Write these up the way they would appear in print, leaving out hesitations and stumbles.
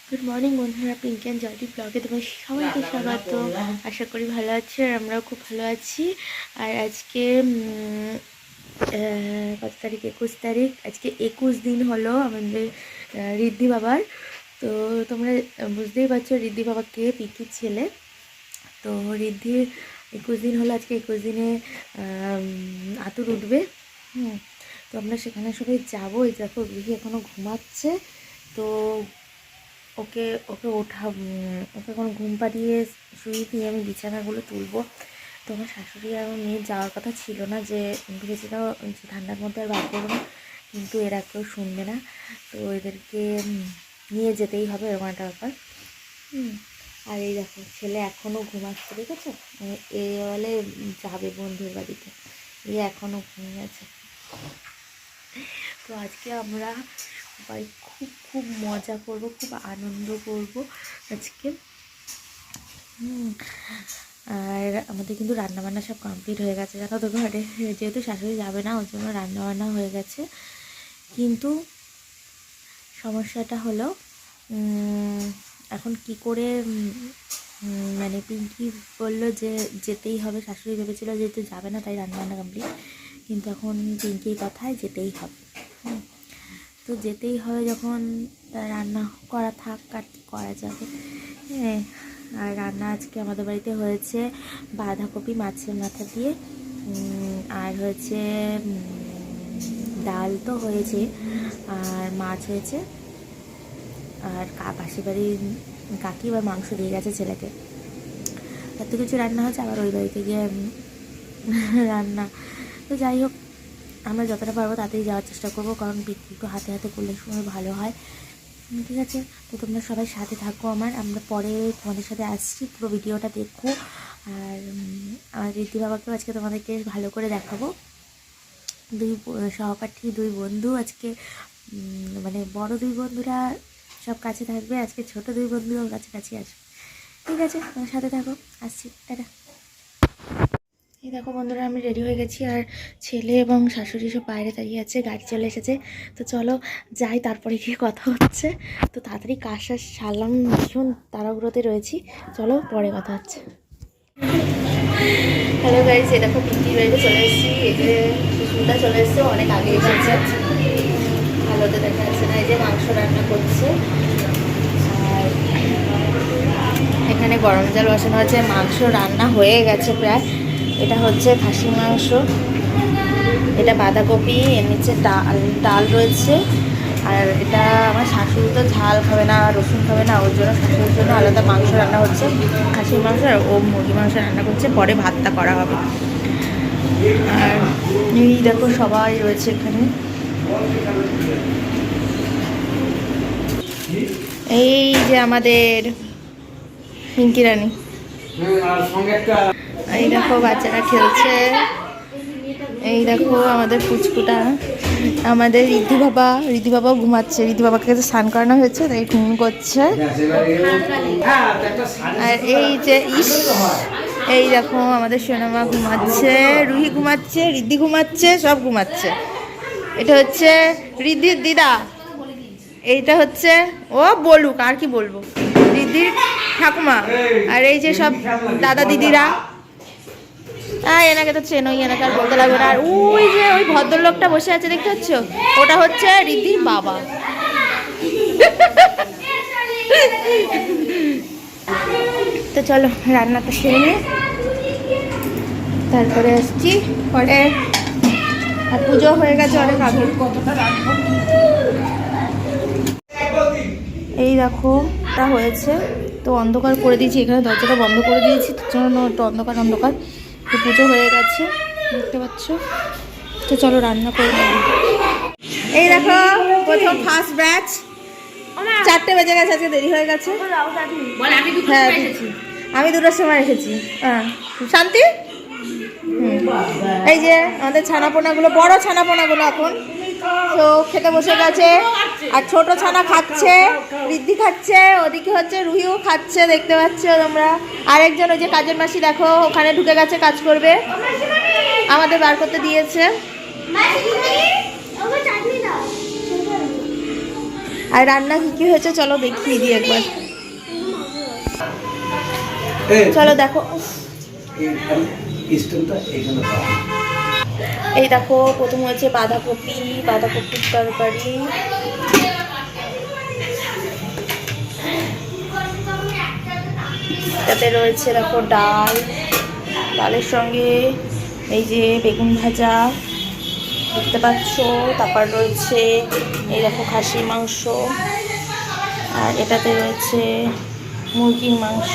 Good morning বন্ধুরা, Pinki and জয়টি ব্লগে তোমার সবাইকে স্বাগত। আশা করি ভালো আছি আর আমরাও খুব ভালো আছি। আর আজকে কত তারিখ? 21 তারিখ। আজকে 21 দিন হলো আমাদের ঋদ্ধি বাবার। তো তোমরা বুঝতেই পারছো ঋদ্ধি বাবা কে, পিঙ্কির ছেলে। তো ঋদ্ধির 21 দিন হলো, আজকে 21 দিনে আতুর উঠবে। তো আমরা সেখানে সবাই যাবো। এই দেখো গৃহি এখনও ঘুমাচ্ছে। তো ওকে ওকে ওকে এখন ঘুম পাড়িয়ে শুয়ে দিয়ে আমি বিছানাগুলো তুলবো। তো আমার শাশুড়ি আর আমার মেয়ের যাওয়ার কথা ছিল না, যে ভেবেছিলাম যে ঠান্ডার মধ্যে আর বার করবো না, কিন্তু এরা কেউ শুনবে না। তো এদেরকে নিয়ে যেতেই হবে, এরকম একটা ব্যাপার। আর এই দেখো ছেলে এখনও ঘুমাচ্ছে, দেখেছো? এ বলে যাবে বন্ধুর বাড়িতে, এ এখনও ঘুমিয়ে আছে। তো আজকে আমরা সবাই খুব খুব মজা করব, খুব আনন্দ করব আজকে। আর আমাদের কিন্তু রান্নাবান্না সব কমপ্লিট হয়ে গেছে, জানো তো ঘরে, যেহেতু শাশুড়ি যাবে না ওর জন্য রান্নাবান্না হয়ে গেছে। কিন্তু সমস্যাটা হলো এখন কি করে, মানে পিঙ্কি বললো যে যেতেই হবে। শাশুড়ি ভেবেছিল যেহেতু যাবে না তাই রান্নাবান্না কমপ্লিট, কিন্তু এখন পিঙ্কির কথায় যেতেই হবে। তো যেতেই হবে যখন, রান্না করা থাক, আর কি করা যাবে। হ্যাঁ, আর রান্না আজকে আমাদের বাড়িতে হয়েছে বাঁধাকপি মাছের মাথা দিয়ে, আর হয়েছে ডাল তো হয়েছে, আর মাছ হয়েছে। আর পাশের বাড়ির কাকি বা মাংস দিয়ে গেছে ছেলেকে, এত কিছু রান্না হয়েছে। আবার ওই বাড়িতে গিয়ে রান্না। তো যাই হোক, আমরা যতটা পারবো তাড়াতাড়ি যাওয়ার চেষ্টা করবো, কারণ একটু হাতে হাতে করলে সময় ভালো হয়। ঠিক আছে, তো তোমরা সবাই সাথে থাকো আমরা পরে তোমাদের সাথে আসছি, পুরো ভিডিওটা দেখো। আর আমার ঋদ্ধি বাবাকেও আজকে তোমাদেরকে ভালো করে দেখাবো। সহপাঠী দুই বন্ধু আজকে, মানে বড় দুই বন্ধুরা সব কাছে থাকবে, আজকে ছোট দুই বন্ধুও কাছাকাছি আসবে। ঠিক আছে, তোমার সাথে থাকো, আসছি, টাটা। এই দেখো বন্ধুরা, আমি রেডি হয়ে গেছি, আর ছেলে এবং শাশুড়ি সব বাইরে দাঁড়িয়ে আছে, গাড়ি চলে এসেছে। তো চলো যাই, তারপরে গিয়ে কথা হচ্ছে। তো তাড়াতাড়ি কাজ সারলাম, ভীষণ তাড়াহুড়োতে রয়েছি। চলো পরে কথা হচ্ছে। হ্যালো গাইস, এই দেখো পিঙ্কির বাড়িতে চলে এসেছি। এই যে সুস্মিতা চলে এসছে, অনেক আগে এসেছে, ভালোতে দেখা যাচ্ছে না। এই যে মাংস রান্না করছে, আর এখানে গরম জল বসানো হচ্ছে। মাংস রান্না হয়ে গেছে প্রায়। এটা হচ্ছে খাসির মাংস, এটা বাঁধাকপি, এর নিচে ডাল রয়েছে। আর এটা আমার শাশুড়ি তো ঝাল খাবে না, রসুন খাবে না, ওর জন্য শাশুড়ির জন্য আলাদা মাংস রান্না হচ্ছে, খাসির মাংস। আর ও মুরগি মাংস রান্না করছে, পরে ভাতটা করা হবে। আর এই দেখো সবাই রয়েছে এখানে। এই যে আমাদের পিঙ্কি রানী, এই দেখো বাচ্চারা খেলছে। এই দেখো আমাদের ফুচকুটা, আমাদের ঋদ্ধি বাবাও ঘুমাচ্ছে। ঋদ্ধি বাবাকে কাছে স্নান করানো হয়েছে, তাই ঘুম করছে। আর এই যে এই দেখো আমাদের সোনামা ঘুমাচ্ছে, রুহি ঘুমাচ্ছে, ঋদ্ধি ঘুমাচ্ছে, সব ঘুমাচ্ছে। এটা হচ্ছে ঋদ্ধির দিদা, এইটা হচ্ছে ও বলুক, আর কি বলবো, ঋদ্ধির ঠাকুমা। আর এই যে সব দাদা দিদিরা, এনাকে তো চেনোই, এনাকে আর বলতে লাগবে না। আর ওই যে ওই ভদ্রলোকটা বসে আছে, দেখতে পাচ্ছ, ওটা হচ্ছে ঋদ্ধির বাবা। তো চলো রান্নাটা সেরে নিয়ে তারপরে আসছি পরে। আর পুজো হয়ে গেছে অনেক আগে। এই দেখো তা হয়েছে, তো অন্ধকার করে দিয়েছি, এখানে দরজাটা বন্ধ করে দিয়েছি, জন্য একটু অন্ধকার অন্ধকার। তো পুজো হয়ে গেছে, দেখতে পাচ্ছ। তো চলো রান্না করে নেব। এই দেখো প্রথম ফার্স্ট ব্যাচ, 4টে বেজে গেছে, আজকে দেরি হয়ে গেছে। হ্যাঁ দিচ্ছি, আমি 2টার সময় রেখেছি। হ্যাঁ শান্তি। এই যে আমাদের ছানাপোনাগুলো, বড় ছানাপোনাগুলো এখন তো খেতে বসে গেছে। আর ছোট ছানা খাচ্ছে, ঋদ্ধি খাচ্ছে, ওদিকে হচ্ছে রুহিও খাচ্ছে, দেখতে পাচ্ছ তোমরা। আরেকজন ওই যে কাজের মাসি দেখো ওখানে ঢুকে গেছে, কাজ করবে, আমাদের বার করতে দিয়েছে। আর রান্না কি হয়েছে চলো দেখিয়ে দিই একবার। চলো দেখো, এই দেখো প্রথম হয়েছে বাঁধাকপির তরকারি, তাতে রয়েছে দেখো ডালের সঙ্গে এই যে বেগুন ভাজা দেখতে পাচ্ছ, তারপর রয়েছে এই দেখো খাসির মাংস, আর এটাতে রয়েছে মুরগির মাংস,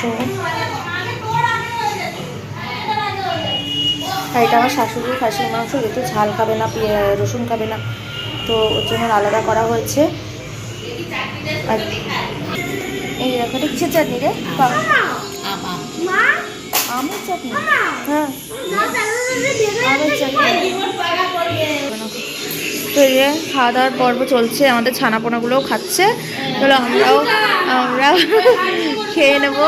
আর এটা আমার শাশুড়ির খাসির মাংস, যেহেতু ঝাল খাবে না, রসুন খাবে না, তো ওর জন্য আলাদা করা হয়েছে। আর এই দেখো এটা কিসের চাটনি রে? আমের চাটনি, হ্যাঁ আমের চাটনি। তো এই খাওয়া দাওয়ার পর্ব চলছে, আমাদের ছানাপোনাগুলোও খাচ্ছে, চলো আমরাও খেয়ে নেবো।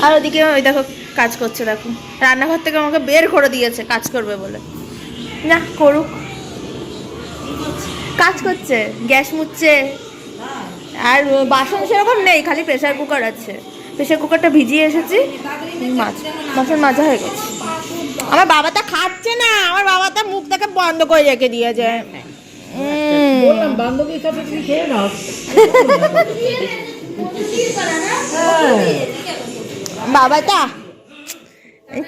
আর ওদিকে ওই দেখো কাজ করছে, দেখো রান্নাঘর থেকে আমাকে বের করে দিয়েছে কাজ করবে বলে, না করুক, কাজ করছে, গ্যাস মুছছে, আর বাসন সেরকম নেই, খালি প্রেসার কুকার আছে, প্রেসার কুকারটা ভিজিয়ে এসেছি, বাসন মাজা হয়ে গেছে। আমার বাবাটা খাচ্ছে না, আমার বাবাটা মুখটাকে বন্ধ করে রেখে দিয়ে যায়। বাবাটা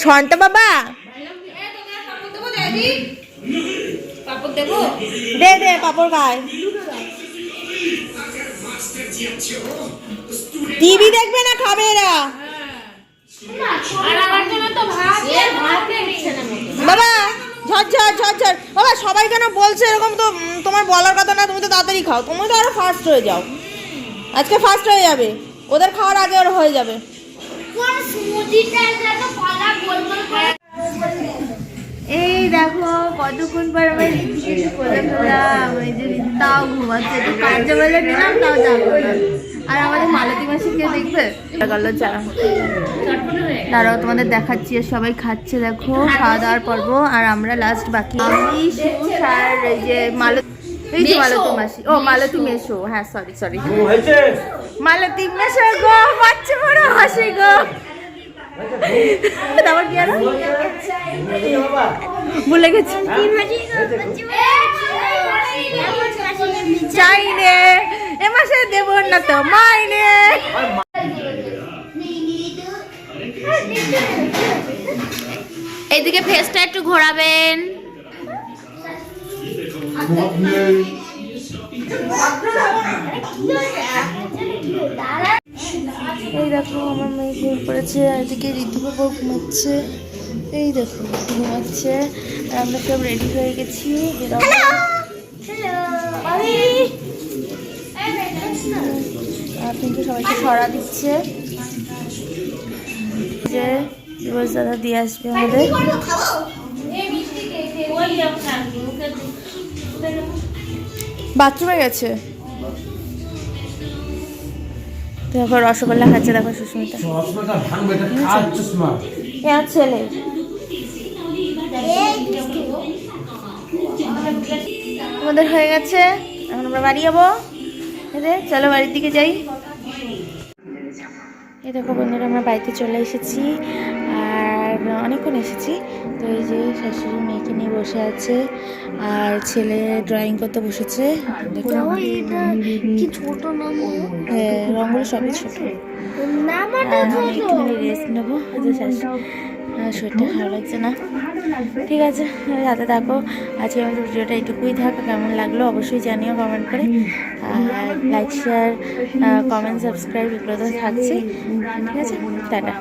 ছন্টা বাবা দে পাপড় খায়। টিভি দেখবে না, খাবে এরা। বাবা ঝরঝর বাবা, সবাই কেন বলছে এরকম? তো তোমার বলার কথা না, তুমি তো তাড়াতাড়ি খাও, তুমি তো আরো ফার্স্ট হয়ে যাও, আজকে ফার্স্ট হয়ে যাবে, ওদের খাওয়ার আগে ওরা হয়ে যাবে। এই দেখো কতক্ষণ পর আমার রিদ্ধিকে একটু কোলে ফেললাম, এই যে রিদ্ধি তাও ঘুমাচ্ছে, একটু কাজে বলে দিলাম তাও যাবো না। আর আমাদের মালতী মাসিকে দেখবে তারাও তোমাদের দেখাচ্ছি, সবাই খাচ্ছে দেখো, খাওয়া দাওয়ার পর্ব, আর আমরা লাস্ট বাকি আমি আর এই যে এই যে মালতী মাসি, ও মালতী মেশো, হ্যাঁ সরি মালতী মেশো গো, বাচ্চা বড় হাসি গো। তারপর কি আর ভুলে গেছি, চাই রে এ মাসে দেব না তো মাইনে। এইদিকে ফেসটা একটু ঘোরাবেন। এই দেখো আমার মেয়ে ঘুম পড়েছে, আর এদিকে ঋদ্ধি বাবু ঘুমাচ্ছে, এই দেখো ঘুমাচ্ছে, আর আমরা সব রেডি হয়ে গেছি বেরোবো। আর কিন্তু সবাইকে ছড়া দিচ্ছে, যে দিবস দাদা দিয়ে আসবে আমাদের। বাথরুমে গেছে, দেখো রসগোল্লা খাচ্ছে, দেখো সুস্মিতা ছেলে। আমাদের হয়ে গেছে, এখন আমরা বাড়ি যাবো, চলো বাড়ির দিকে যাই। এই দেখো বন্ধুরা আমরা বাড়িতে চলে এসেছি, আর অনেকক্ষণ এসেছি। তো এই যে শাশুড়ি মেয়েকে নিয়ে বসে আছে, আর ছেলে ড্রয়িং করতে বসেছে, রঙগুলো সবই ছোট। আমি একটুখানি রেস্ট নেবো, শরীরটা ভালো লাগছে না। ঠিক আছে, রাতে থাকো, আজকে আমাদের ভিডিওটা এইটুকুই থাক। কেমন লাগলো অবশ্যই জানিও কমেন্ট করে, আর লাইক শেয়ার কমেন্ট সাবস্ক্রাইব এগুলো তো থাকছি। ঠিক আছে, টাটা।